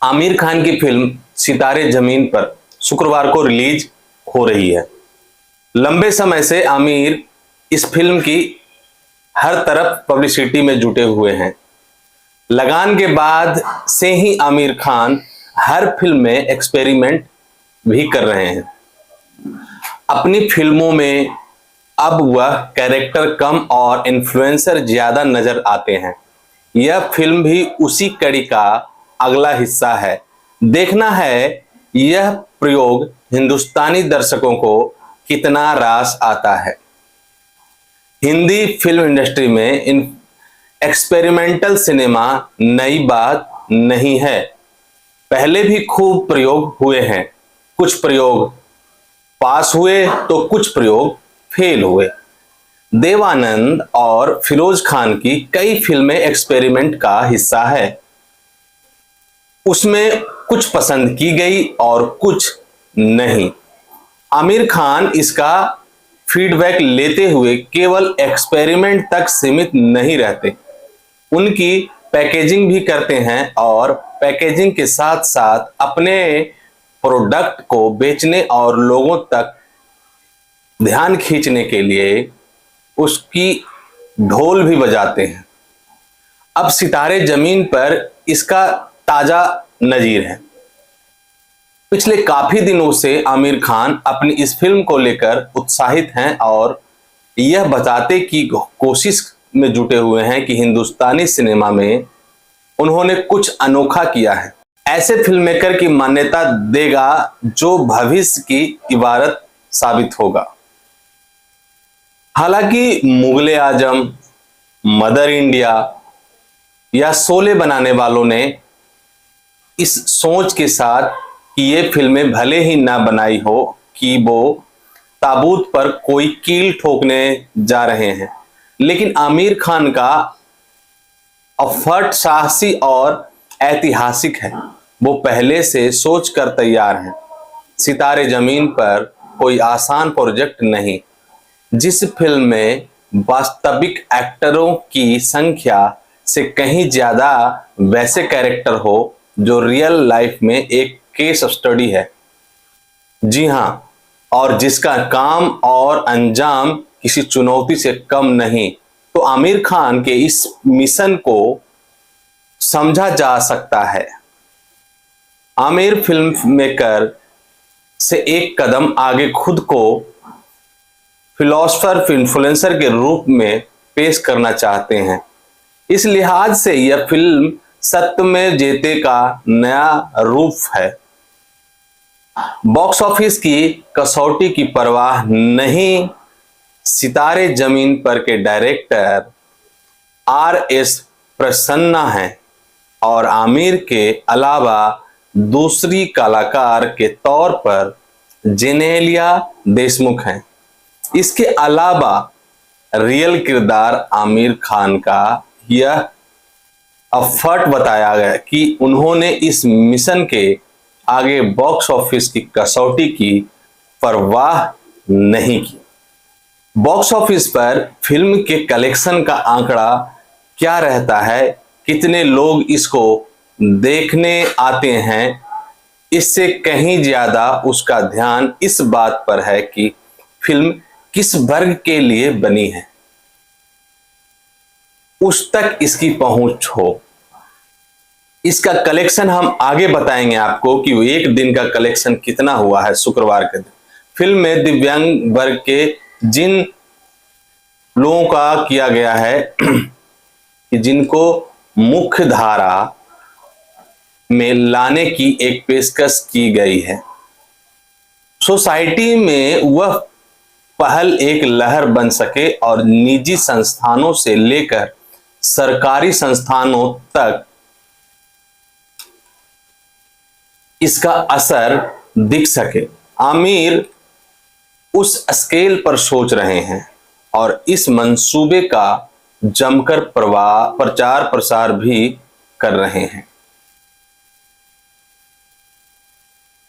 आमिर खान की फिल्म सितारे जमीन पर शुक्रवार को रिलीज हो रही है। लंबे समय से आमिर इस फिल्म की हर तरफ पब्लिसिटी में जुटे हुए हैं। लगान के बाद से ही आमिर खान हर फिल्म में एक्सपेरिमेंट भी कर रहे हैं। अपनी फिल्मों में अब वह कैरेक्टर कम और इन्फ्लुएंसर ज्यादा नजर आते हैं। यह फिल्म भी उसी कड़ी का अगला हिस्सा है। देखना है यह प्रयोग हिंदुस्तानी दर्शकों को कितना रास आता है। हिंदी फिल्म इंडस्ट्री में इन एक्सपेरिमेंटल सिनेमा नई बात नहीं है। पहले भी खूब प्रयोग हुए हैं। कुछ प्रयोग पास हुए तो कुछ प्रयोग फेल हुए। देवानंद और फिरोज खान की कई फिल्में एक्सपेरिमेंट का हिस्सा है। उसमें कुछ पसंद की गई और कुछ नहीं। आमिर खान इसका फीडबैक लेते हुए केवल एक्सपेरिमेंट तक सीमित नहीं रहते। उनकी पैकेजिंग भी करते हैं और पैकेजिंग के साथ साथ अपने प्रोडक्ट को बेचने और लोगों तक ध्यान खींचने के लिए उसकी ढोल भी बजाते हैं। अब सितारे जमीन पर इसका ताजा नजीर है। पिछले काफी दिनों से आमिर खान अपनी इस फिल्म को लेकर उत्साहित हैं और यह बताते की कोशिश में जुटे हुए हैं कि हिंदुस्तानी सिनेमा में उन्होंने कुछ अनोखा किया है। ऐसे फिल्म मेकर की मान्यता देगा जो भविष्य की इबारत साबित होगा। हालांकि मुगले आजम, मदर इंडिया या शोले बनाने वालों ने इस सोच के साथ कि ये फिल्में भले ही ना बनाई हो कि वो ताबूत पर कोई कील ठोकने जा रहे हैं, लेकिन आमिर खान का एफर्ट साहसी और ऐतिहासिक है। वो पहले से सोच कर तैयार हैं। सितारे जमीन पर कोई आसान प्रोजेक्ट नहीं। जिस फिल्म में वास्तविक एक्टरों की संख्या से कहीं ज्यादा वैसे कैरेक्टर हो जो रियल लाइफ में एक केस स्टडी है। जी हां, और जिसका काम और अंजाम किसी चुनौती से कम नहीं, तो आमिर खान के इस मिशन को समझा जा सकता है। आमिर फिल्म मेकर से एक कदम आगे खुद को फिलोसफर इन्फ्लुएंसर के रूप में पेश करना चाहते हैं। इस लिहाज से यह फिल्म सत्यमेव जयते का नया रूप है। बॉक्स ऑफिस की कसौटी की परवाह नहीं। सितारे जमीन पर के डायरेक्टर आर.एस. प्रसन्ना हैं और आमिर के अलावा दूसरी कलाकार के तौर पर जेनेलिया देशमुख हैं। इसके अलावा रियल किरदार आमिर खान का यह एफर्ट बताया गया कि उन्होंने इस मिशन के आगे बॉक्स ऑफिस की कसौटी की परवाह नहीं की। बॉक्स ऑफिस पर फिल्म के कलेक्शन का आंकड़ा क्या रहता है, कितने लोग इसको देखने आते हैं, इससे कहीं ज्यादा उसका ध्यान इस बात पर है कि फिल्म किस वर्ग के लिए बनी है, उस तक इसकी पहुंच हो। इसका कलेक्शन हम आगे बताएंगे आपको कि एक दिन का कलेक्शन कितना हुआ है शुक्रवार के दिन। फिल्म में दिव्यांग वर्ग के जिन लोगों का किया गया है कि जिनको मुख्य धारा में लाने की एक पेशकश की गई है। सोसाइटी में वह पहल एक लहर बन सके और निजी संस्थानों से लेकर सरकारी संस्थानों तक इसका असर दिख सके। आमिर उस स्केल पर सोच रहे हैं और इस मंसूबे का जमकर प्रचार प्रसार भी कर रहे हैं।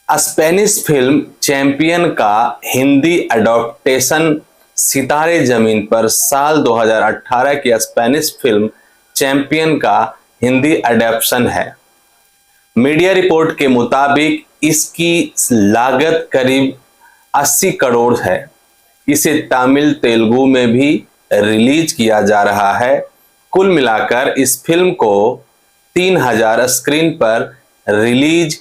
स्पेनिश फिल्म चैंपियन का हिंदी एडॉप्टेशन सितारे जमीन पर साल 2018 की स्पेनिश फिल्म चैंपियन का हिंदी एडॉप्शन है। मीडिया रिपोर्ट के मुताबिक इसकी लागत करीब 80 करोड़ है। इसे तमिल तेलुगु में भी रिलीज किया जा रहा है। कुल मिलाकर इस फिल्म को 3000 स्क्रीन पर रिलीज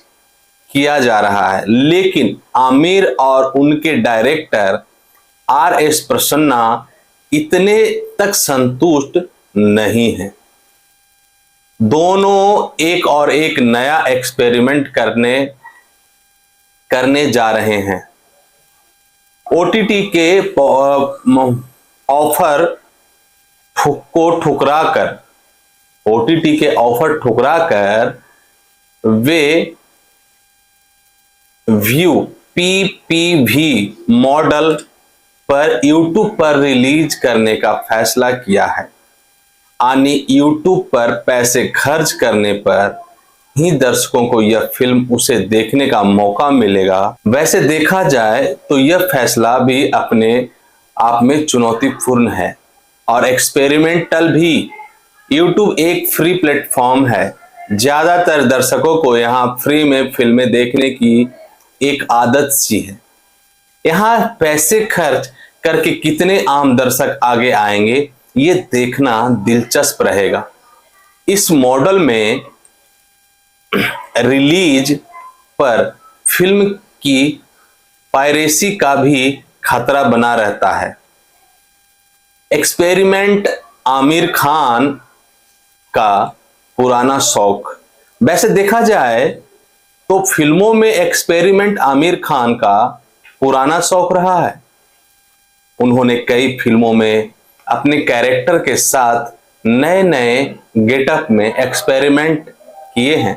किया जा रहा है। लेकिन आमिर और उनके डायरेक्टर RS प्रसन्ना इतने तक संतुष्ट नहीं हैं। दोनों एक और एक नया एक्सपेरिमेंट करने जा रहे हैं। OTT के ऑफर ठुकराकर वे व्यू PPV मॉडल पर YouTube पर रिलीज करने का फैसला किया है। यानी YouTube पर पैसे खर्च करने पर ही दर्शकों को यह फिल्म उसे देखने का मौका मिलेगा। वैसे देखा जाए तो यह फैसला भी अपने आप में चुनौतीपूर्ण है और एक्सपेरिमेंटल भी। YouTube एक फ्री प्लेटफॉर्म है। ज्यादातर दर्शकों को यहाँ फ्री में फिल्में देखने की एक आदत सी है। यहाँ पैसे खर्च करके कितने आम दर्शक आगे आएंगे, ये देखना दिलचस्प रहेगा। इस मॉडल में रिलीज पर फिल्म की पायरेसी का भी खतरा बना रहता है। एक्सपेरिमेंट आमिर खान का पुराना शौक। वैसे देखा जाए तो फिल्मों में एक्सपेरिमेंट आमिर खान का पुराना शौक रहा है। उन्होंने कई फिल्मों में अपने कैरेक्टर के साथ नए नए गेटअप में एक्सपेरिमेंट किए हैं।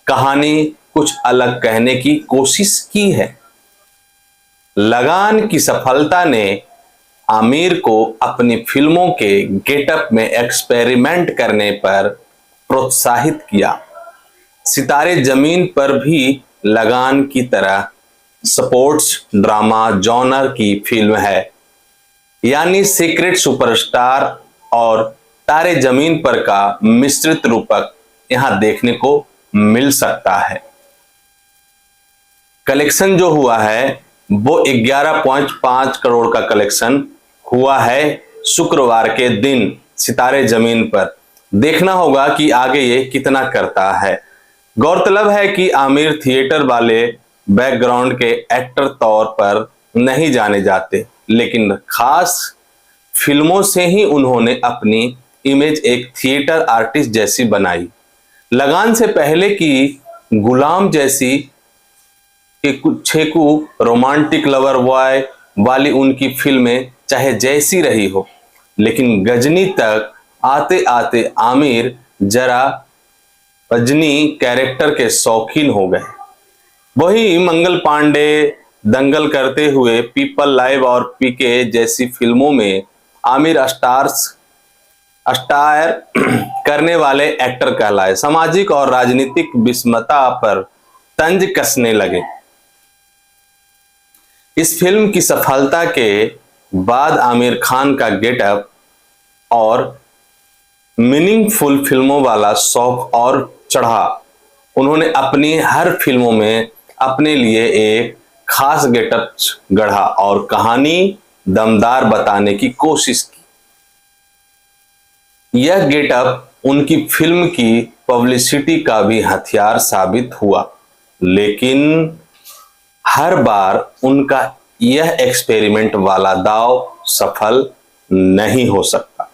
कहानी कुछ अलग कहने की कोशिश की है। लगान की सफलता ने आमिर को अपनी फिल्मों के गेटअप में एक्सपेरिमेंट करने पर प्रोत्साहित किया। सितारे जमीन पर भी लगान की तरह स्पोर्ट्स ड्रामा जॉनर की फिल्म है। यानी सीक्रेट सुपरस्टार और तारे जमीन पर का मिश्रित रूपक यहां देखने को मिल सकता है। कलेक्शन जो हुआ है वो 11.5 करोड़ का कलेक्शन हुआ है शुक्रवार के दिन सितारे जमीन पर। देखना होगा कि आगे ये कितना करता है। गौरतलब है कि आमिर थिएटर वाले बैकग्राउंड के एक्टर तौर पर नहीं जाने जाते, लेकिन खास फिल्मों से ही उन्होंने अपनी इमेज एक थिएटर आर्टिस्ट जैसी बनाई। लगान से पहले की गुलाम जैसी कि कुछ छेकू रोमांटिक लवर बॉय वाली उनकी फिल्में चाहे जैसी रही हो, लेकिन गजनी तक आते आते आमिर जरा रजनी कैरेक्टर के शौकीन हो गए। वही मंगल पांडे, दंगल करते हुए, पीपल लाइव और पीके जैसी फिल्मों में आमिर स्टार करने वाले एक्टर कहलाए। सामाजिक और राजनीतिक विषमता पर तंज कसने लगे। इस फिल्म की सफलता के बाद आमिर खान का गेटअप और मीनिंगफुल फिल्मों वाला शौक और चढ़ा। उन्होंने अपनी हर फिल्मों में अपने लिए एक खास गेटअप गढ़ा और कहानी दमदार बताने की कोशिश की। यह गेटअप उनकी फिल्म की पब्लिसिटी का भी हथियार साबित हुआ, लेकिन हर बार उनका यह एक्सपेरिमेंट वाला दाव सफल नहीं हो सकता।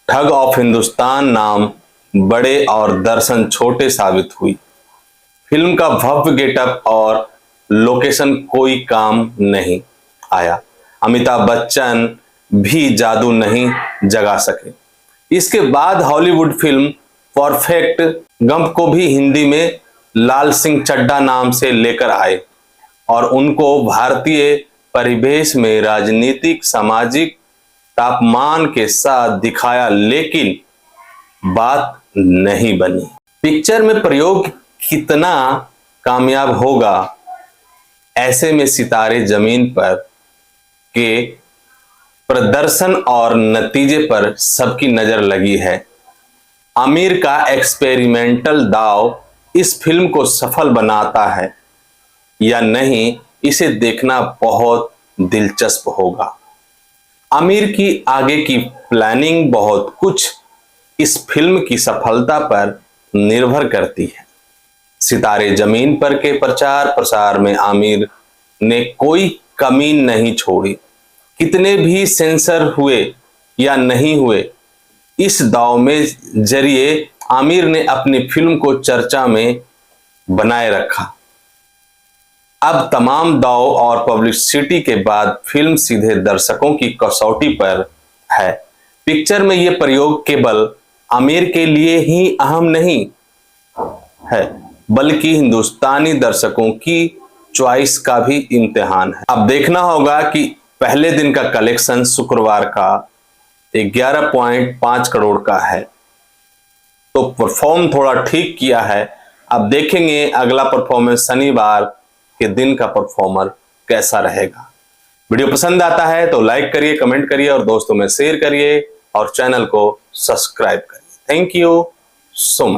ठग ऑफ हिंदुस्तान नाम बड़े और दर्शन छोटे साबित हुई। फिल्म का भव्य गेटअप और लोकेशन कोई काम नहीं आया। अमिताभ बच्चन भी जादू नहीं जगा सके। इसके बाद हॉलीवुड फिल्म परफेक्ट गंप को भी हिंदी में लाल सिंह चड्ढा नाम से लेकर आए और उनको भारतीय परिवेश में राजनीतिक सामाजिक तापमान के साथ दिखाया, लेकिन बात नहीं बनी। पिक्चर में प्रयोग कितना कामयाब होगा, ऐसे में सितारे जमीन पर के प्रदर्शन और नतीजे पर सबकी नजर लगी है। आमिर का एक्सपेरिमेंटल दाव इस फिल्म को सफल बनाता है या नहीं, इसे देखना बहुत दिलचस्प होगा। आमिर की आगे की प्लानिंग बहुत कुछ इस फिल्म की सफलता पर निर्भर करती है। सितारे जमीन पर के प्रचार प्रसार में आमिर ने कोई कमी नहीं छोड़ी। कितने भी सेंसर हुए या नहीं हुए, इस दाव में जरिए आमिर ने अपनी फिल्म को चर्चा में बनाए रखा। अब तमाम दाव और पब्लिसिटी के बाद फिल्म सीधे दर्शकों की कसौटी पर है। पिक्चर में यह प्रयोग केवल आमिर के लिए ही अहम नहीं है, बल्कि हिंदुस्तानी दर्शकों की चॉइस का भी इम्तिहान है। अब देखना होगा कि पहले दिन का कलेक्शन शुक्रवार का 11.5 करोड़ का है, तो परफॉर्म थोड़ा ठीक किया है। अब देखेंगे अगला परफॉर्मेंस शनिवार के दिन का परफॉर्मर कैसा रहेगा। वीडियो पसंद आता है तो लाइक करिए, कमेंट करिए और दोस्तों में शेयर करिए और चैनल को सब्सक्राइब करिए। Thank you so much.